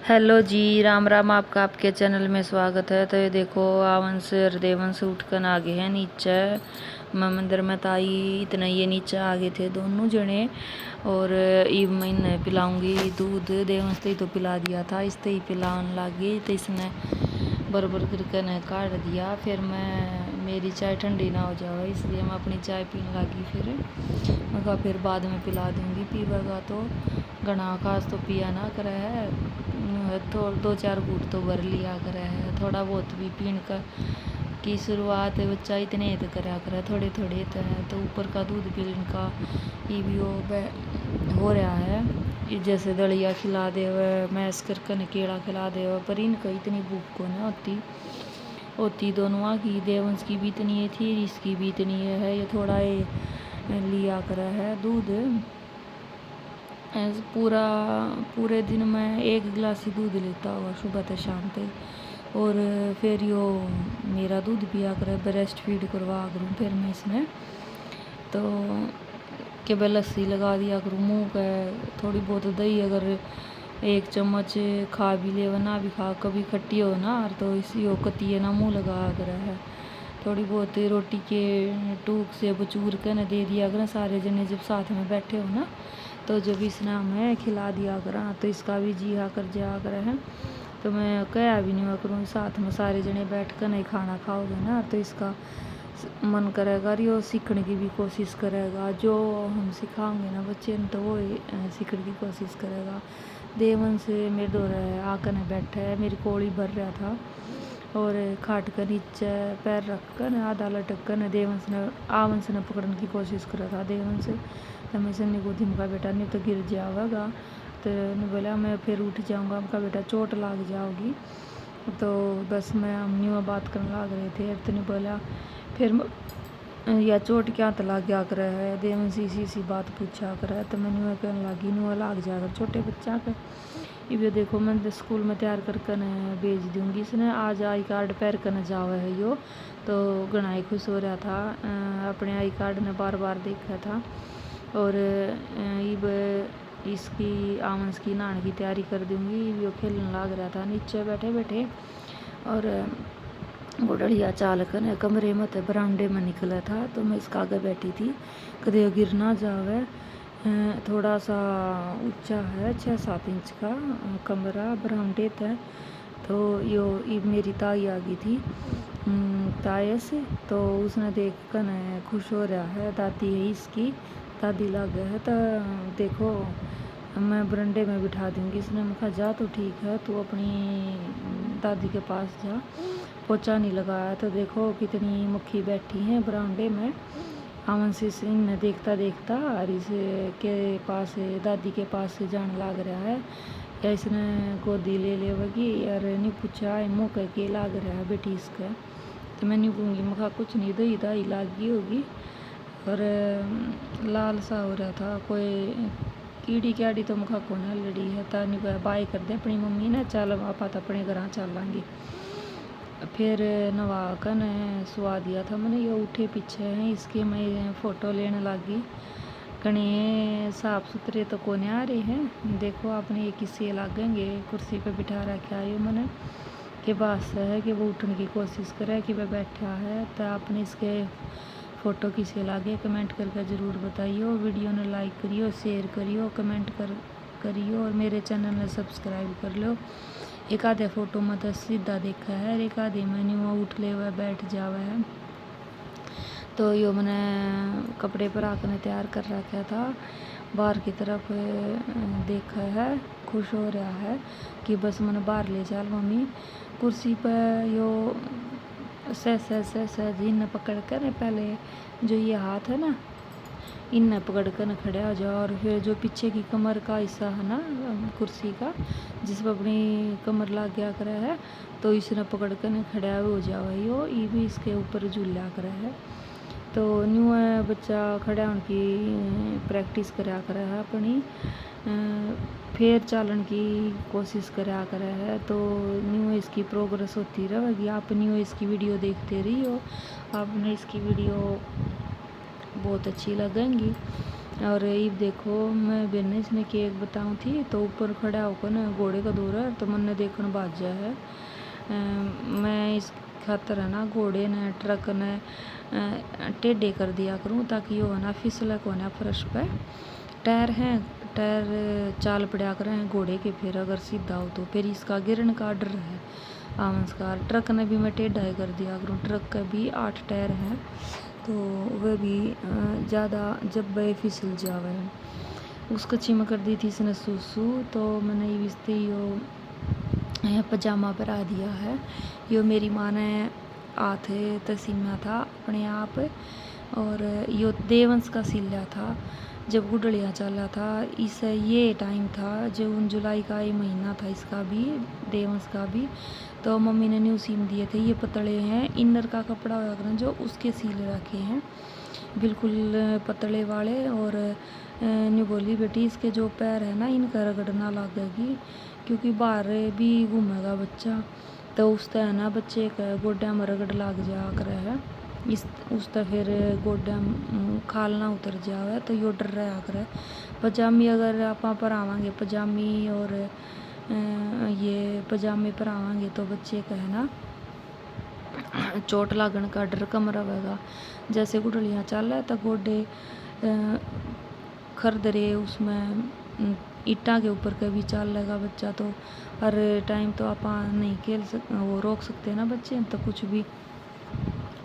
Hello जी, राम राम। आपका आपके channel में स्वागत है। तो ये देखो, आवन से और देवन से उठकर आ गए हैं नीचे। मैं मंदिर में ताई इतना ये नीचे आ गए थे दोनों जने। और ईब मैं इन्हें पिलाऊंगी दूध। देवन से तो पिला दिया था, इससे ही पिलाने लगी तो इसने बरबर करके ने काट दिया। फिर मेरी चाय ठंडी ना हो जाए इसलिए मैं अपनी चाय पीने लगी। फिर मैं कहा फिर बाद में पिला दूंगी, पीवेगा तो घना खास तो पिया ना करे है। तो 2-4 घूंट तो भर लिया करे है, थोड़ा बहुत भी पीने का की शुरुआत है बच्चा इतने तो करा करे, थोड़े थोड़े तो है। तो ऊपर का दूध पीने का ये भी हो रहा है। ये जैसे दलिया खिला दे हुए, मैस करके केड़ा खिला दे हुए, पर इनका इतनी भूख को ना होती दोनों की। देवंश की भी इतनी है थी, इसकी भी इतनी है। ये थोड़ा ये लिया करा है दूध। पूरे दिन में 1 गिलास ही दूध लेता होगा सुबह से शाम तक। और फिर यो मेरा दूध पिया करे, ब्रेस्ट फीड करवा करूँ फिर मैं इसमें तो के लस्सी लगा दिया करूँ मुँह का। थोड़ी बहुत दही अगर 1 चम्मच खा भी ले ना भी खा, कभी खट्टी हो ना तो इसी हो कतिए ना मुँह लगा कर है। थोड़ी बहुत रोटी के टूक से बचूर कर न दे दिया कर सारे जने जब साथ में बैठे हो ना, तो जब इसने हमें खिला दिया करा तो इसका भी जी हाँ कर जा कर है। तो मैं कहा भी नहीं करूँ, साथ में सारे जने बैठ कर नहीं खाना खाओगे ना तो इसका मन करेगा और ये सीखने की भी कोशिश करेगा। जो हम सिखाएंगे ना बच्चे ने तो वो सीखने की कोशिश करेगा। देवन से मेरे दो आकर न बैठा है, मेरी कोड़ी भर रहा था और खाट कर नीचे पैर रख कर आधा लटक कर देवंश ने आवंश ने पकड़ने की कोशिश करा था। देवन से तो मैं सन्नी को धमका बेटा नहीं तो गिर जाएगा। तो ने बोला मैं फिर उठ जाऊंगा, उनका बेटा चोट लग जाओगी। तो बस मैं अम्मी में बात करने लग रहे थे तो नहीं बोला फिर या चोट क्या तो लग गया कर है। देवन से इसी बात पूछा कर है तो मैंने कहने लगी नुआ लग जाएगा छोटे बच्चा के। ये देखो मैं स्कूल में तैयार करके न भेज दूंगी इसने। आज आई कार्ड पैर कर जावा है यो, तो घना ही खुश हो रहा था। अपने आई कार्ड ने बार बार देखा था। और इब इसकी आमंस की नहाने की तैयारी कर दूंगी। वो खेलने लग रहा था नीचे बैठे बैठे और गुड़िया चाल कर कमरे में तो बरामदे में निकला था। तो मैं इसका आगे बैठी थी कदे गिर ना जावे। थोड़ा सा ऊंचा है, 6-7 इंच का कमरा बरामदे था। तो यो मेरी ताई आ गई थी ताए से, तो उसने देख कर खुश हो रहा है। दादी है इसकी, दादी लग है। तो देखो मैं बरंडे में बिठा दूंगी इसने। मैं कहा जा तो ठीक है, तू अपनी दादी के पास जा, पोछा नहीं लगाया। तो देखो कितनी मक्खी बैठी है बरामदे में। अमन से इन्हें देखता देखता और इसे के पास दादी के पास से जाने लग रहा है। या इसने गोदी ले लेगी यार नहीं पूछा मुँह करके लाग रहा है बेटी इसका। तो मैं नहीं कहूँगी, मैं कहा कुछ नहीं दही दाई लागी होगी। और लाल सा हो रहा था कोई कीड़ी क्याड़ी तो मुखा को ना लड़ी है। ता नहीं बाय कर दे अपनी मम्मी ने, चल आपा तो अपने घर चल लांगी। फिर नवा कर सुहा दिया था मैंने। ये उठे पीछे हैं इसके, मैं फ़ोटो लेने लगी। कने साफ सुथरे तो कोने आ रहे हैं। देखो आपने ये किस्से लागेंगे, कुर्सी पे बिठा रखा है मैंने के बात है कि वो उठने की कोशिश करे कि वह बैठा है। तो आपने इसके फ़ोटो किसे लागे कमेंट करके ज़रूर बताइए। वीडियो ने लाइक करियो, शेयर करियो, कमेंट करियो और मेरे चैनल ने सब्सक्राइब कर लो। एक आधे फ़ोटो में तो सीधा देखा है, एक आधे में न्यू उठ ले हुआ बैठ जावा है। तो यो मैंने कपड़े पर आकर तैयार कर रखा था, बाहर की तरफ देखा है, खुश हो रहा है कि बस मैंने बाहर ले चल मम्मी। कुर्सी पर यो सह जी ने पकड़ कर पहले जो ये हाथ है ना इन्हें पकड़ कर खड़ा हो जाओ। और फिर जो पीछे की कमर का हिस्सा है ना कुर्सी का, जिस पर अपनी कमर लग गया करे है, तो इसने पकड़ कर खड़ा हो जाओ। यो ये भी इसके ऊपर झूला करे है। तो न्यू बच्चा खड़ा होने की प्रैक्टिस करा कर है अपनी, फिर चालन की कोशिश करा कर है। तो न्यू इसकी प्रोग्रेस होती रहेगी। आप न्यू इसकी वीडियो देखते रहिए, आपने इसकी वीडियो बहुत अच्छी लगेंगी। और ये देखो मैं बेने इसने केक बताऊँ थी तो ऊपर खड़ा होकर न घोड़े का दौरा तो मैंने देखने बाजा है। मैं इस खातर है ना घोड़े ने ट्रक ने टेढ़े कर दिया करूँ ताकि वो है ना फिसले को ना फर्श पे। टायर हैं, टायर चाल पड़ा करें घोड़े के, फिर अगर सीधा हो तो फिर इसका गिरने का डर है। नमस्कार। ट्रक ने भी मैं टेढ़ा ही कर दिया करूँ। ट्रक का भी 8 टायर हैं तो वह भी ज़्यादा जब वह फिसल जावे। उसको चिम कर दी थी इसने सूसू तो मैंने ये बिस्ते यो पजामा पहरा दिया है। यो मेरी माँ ने आथे तसीमा था अपने आप, और यो देवंश का सिला था जब गुडलिया चला था। इस ये टाइम था जून जुलाई का ये महीना था इसका भी, देवंश का भी। तो मम्मी ने न्यू सीम दिए थे। ये पतले हैं, इनर का कपड़ा होया करना जो उसके सील रखे हैं बिल्कुल पतले वाले। और न्यू बोली बेटी इसके जो पैर है ना इनका रगड़ना लगेगी क्योंकि बाहर भी घूमेगा बच्चा तो उसका है ना बच्चे का गोड्या में रगड़ लग जा कर है। इस उसका फिर गोड्या खाल ना उतर जावे तो यो डर रहा कर। पजामी अगर आप परावांगे पजामी और ये पजामे परावांगे तो बच्चे का है ना चोट लागन का डर कम रहेगा। जैसे गुडलियाँ चल रहा है तो गोडे खरदरे उसमें ईटा के ऊपर कभी चल लेगा बच्चा तो हर टाइम तो आप नहीं खेल वो रोक सकते ना बच्चे तो कुछ भी।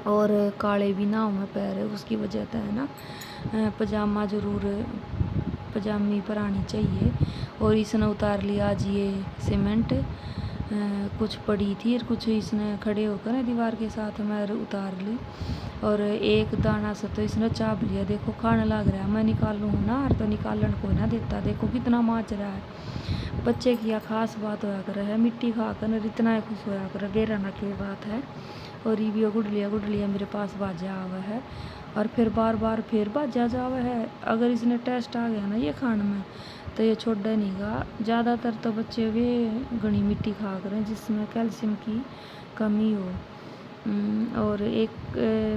और काले भी ना हो में पैर उसकी वजह से है ना पजामा ज़रूर पजामी परानी चाहिए। और इसने उतार लिया आज ये सीमेंट कुछ पड़ी थी और कुछ इसने खड़े होकर दीवार के साथ मैं उतार ली। और एक दाना से तो इसने चाप लिया। देखो खाने लग रहा है, मैं निकालूँ ना और तो निकालन को ना देता। देखो कितना माच रहा है। बच्चे की खास बात होया कर है मिट्टी खा कर इतना खुश होया कर डेरा ना की बात है। और ये भी गुडलिया मेरे पास बाजा आवा है और फिर बार बार फिर बाजा जावा है। अगर इसने टेस्ट आ गया ना ये खाने में तो ये छोड़ा नहीं गा। ज़्यादातर तो बच्चे वे घनी मिट्टी खा करें जिसमें कैल्शियम की कमी हो। और एक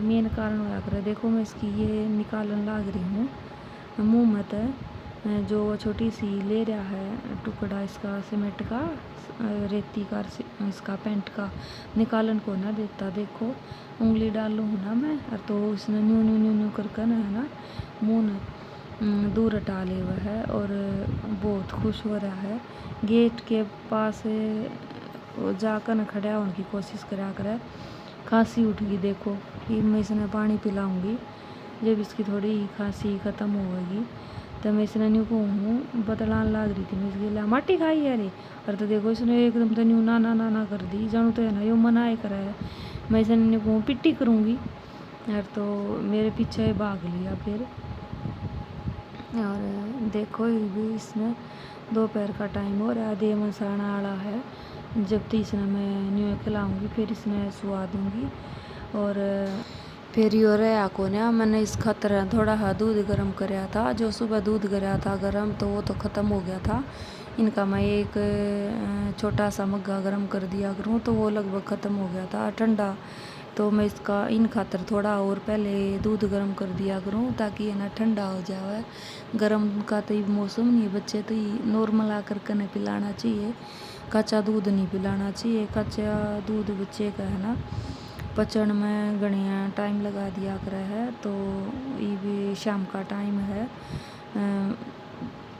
मेन कारण होया करे। देखो मैं इसकी ये निकालन लाग रही हूँ मुँह में तो जो छोटी सी ले रहा है टुकड़ा इसका सीमेंट का रेती का इसका पेंट का निकालन को ना देता। देखो उंगली डाल लूँ ना मैं और तो इसने न्यू न्यू न्यू न्यू करके ना है ना मुँह ने दूर हटा ले हुआ है और बहुत खुश हो रहा है। गेट के पास जाकर न खड़ा होने की कोशिश करा करे। खांसी उठ गई देखो कि मैं इसने पानी पिलाऊंगी जब इसकी थोड़ी खांसी ख़त्म होगी तो मैं इसने न्यू कहूँ बतलान लाग रही थी मैं इसके लिए माटी खाई है रे। और तो देखो इसने एकदम तो न्यू ना ना ना ना कर दी जानू तो है ना यो मनाए करा है। मैं इसने न्यू कहूँ पिट्टी करूँगी और तो मेरे पीछे भाग लिया फिर। और देखो ये भी इसने दोपहर का टाइम हो रहा है दे मसाना वाला है। जब तक इसने मैं न्यू खिलाऊँगी फिर इसमें सुवा दूँगी। और फिर यो रहा को ना मैंने इस खातर थोड़ा सा दूध गर्म कराया था। जो सुबह दूध कराया था गर्म तो वो तो ख़त्म हो गया था। इनका मैं एक छोटा सा मग्गा गर्म कर दिया करूँ तो वो लगभग ख़त्म हो गया था ठंडा। तो मैं इसका इन खातर थोड़ा और पहले दूध गर्म कर दिया करूँ ताकि है ना ठंडा हो जाए। गर्म का तो ये मौसम नहीं बच्चे तो नॉर्मल आकर के नहीं पिलाना चाहिए। कच्चा दूध नहीं पिलाना चाहिए। कच्चा दूध बच्चे का है ना पचन में घनिया टाइम लगा दिया कर है। तो ये भी शाम का टाइम है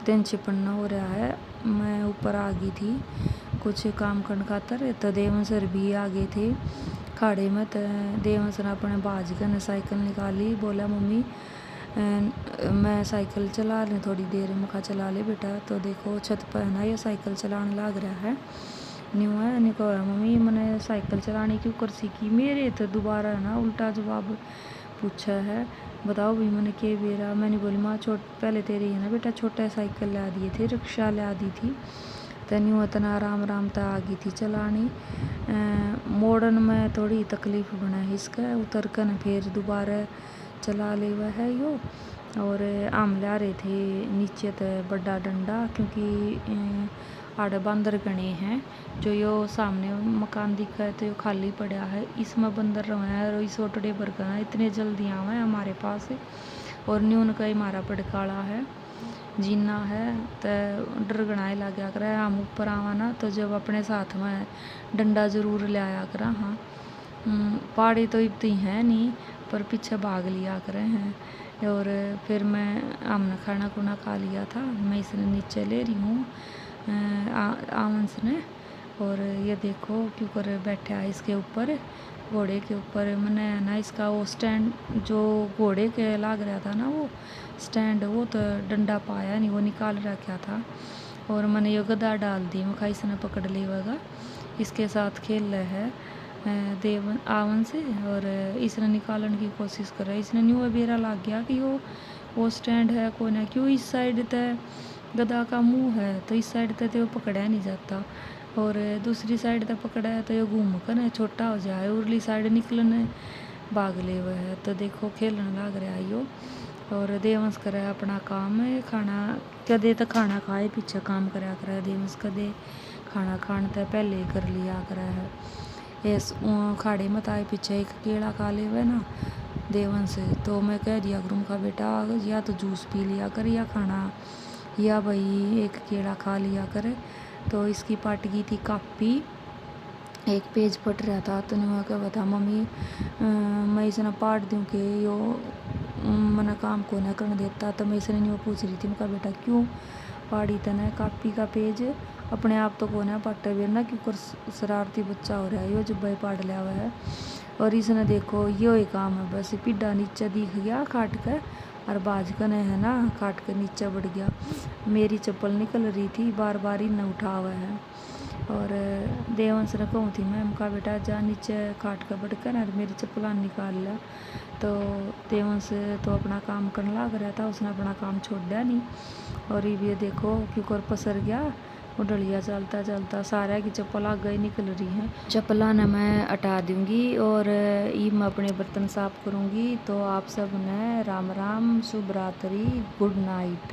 3:56 हो रहा है। मैं ऊपर आ गई थी कुछ काम करने खातर तो देवन सर भी आ गए थे खाड़े में। तो देवन सर अपने बाज कर साइकिल निकाली बोला मम्मी मैं साइकिल चला लें थोड़ी देर में। कहा चला ले बेटा। तो देखो छत पर है ना ये साइकिल चलाने लग रहा है न्यू है नहीं कहा मम्मी मैंने साइकिल चलाने क्यों कर सीखी। मेरे तो दोबारा है ना उल्टा जवाब पूछा है बताओ भी मैंने क्या बेरा। मैंने बोली माँ पहले तेरी है ना बेटा छोटा साइकिल ला दिए थे रिक्शा ला दी थी तो न्यू इतना आराम आराम तक आ गई थी चलानी। मॉडर्न में थोड़ी तकलीफ़ बना है इसका उतर कर फिर दोबारा चला ले हुआ है यो। और आम ला रहे थे नीचे तो बड़ा डंडा क्योंकि आड़े बंदर गणे हैं। जो यो सामने मकान दिखा है तो यो खाली पड़ा है इसमें बंदर रहे हैं और इस ओटड़े पर करना इतने जल्दी आवे हमारे पास और न्यून का ही मारा पड़काला है जीना है। तो डर गणाए लग गया करे हम ऊपर आवा ना, तो जब अपने साथ में डंडा ज़रूर ले आया करा। हाँ पहाड़ी तो इतनी है नहीं, पर पीछे भाग लिया करे हैं। और फिर हमने खाना खुना खा लिया था, मैं इसने नीचे ले रही हूँ आमंस ने। और ये देखो क्यों कर बैठा है इसके ऊपर, घोड़े के ऊपर। मैंने ना इसका वो स्टैंड जो घोड़े के लाग रहा था ना, वो स्टैंड, वो तो डंडा पाया नहीं, वो निकाल रखा था। और मैंने ये गदा डाल दी, मैं इसने पकड़ ली वगा, इसके साथ खेल रहा है देवन आवन से। और इसने निकालने की कोशिश कर रहा है। इसने न्यू बेरा लग गया कि वो स्टैंड है कौन है, क्यों इस साइड तय गदा का मुंह है, तो इस साइड तय तो वो पकड़ा नहीं जाता। और दूसरी साइड तक पकड़ा है तो ये घूम कर छोटा हो जाए, उरली साइड निकलने भाग ले हुए है। तो देखो खेलने लग रहा है यो। और देवंश करे अपना काम है, खाना कदे तो खाना खाए पीछे काम करा करे देवंश, कदे खाना खाने तो पहले ही कर लिया करे है। इस खाड़े मत आए पीछे एक केला खा ले हुए ना देवंश, तो मैं कह दिया करूँ का बेटा या तो जूस पी लिया कर या खाना, या भाई एक केला खा लिया करे। तो इसकी पाट गई थी कापी, एक पेज पट रहा था, तो मैं क्या बता मम्मी मैं इसे पाट दूँ कि यो मना काम को ना करने देता। तो मैं इसने नहीं पूछ रही थी, मैं बेटा क्यों पाड़ी तने कापी का पेज, अपने आप तो कोने पाटे हुए ना, क्यों कर शरारती बच्चा हो रहा है यो, जब भाई पाट लिया हुआ है। और इसने देखो यो ही काम है बस, पिड्डा नीचे दिख गया खाट कर, और बाज कने है ना खाट कर नीचे बढ़ गया। मेरी चप्पल निकल रही थी, बार बार ही न उठा हुआ है। और देवंश ने कहूँ थी मैं का बेटा जा नीचे खाट कर बढ़ कर और मेरी चप्पल निकाल लिया। तो देवंश तो अपना काम करने लग रहा था, उसने अपना काम छोड़ दिया नहीं। और ये देखो क्यों कर पसर गया, वो डलिया चलता चलता सारा की चप्पल आगे ही निकल रही है। चप्पला ने मैं हटा दूंगी और ये मैं अपने बर्तन साफ करूंगी। तो आप सब ने राम राम, शुभ रात्रि, गुड नाइट।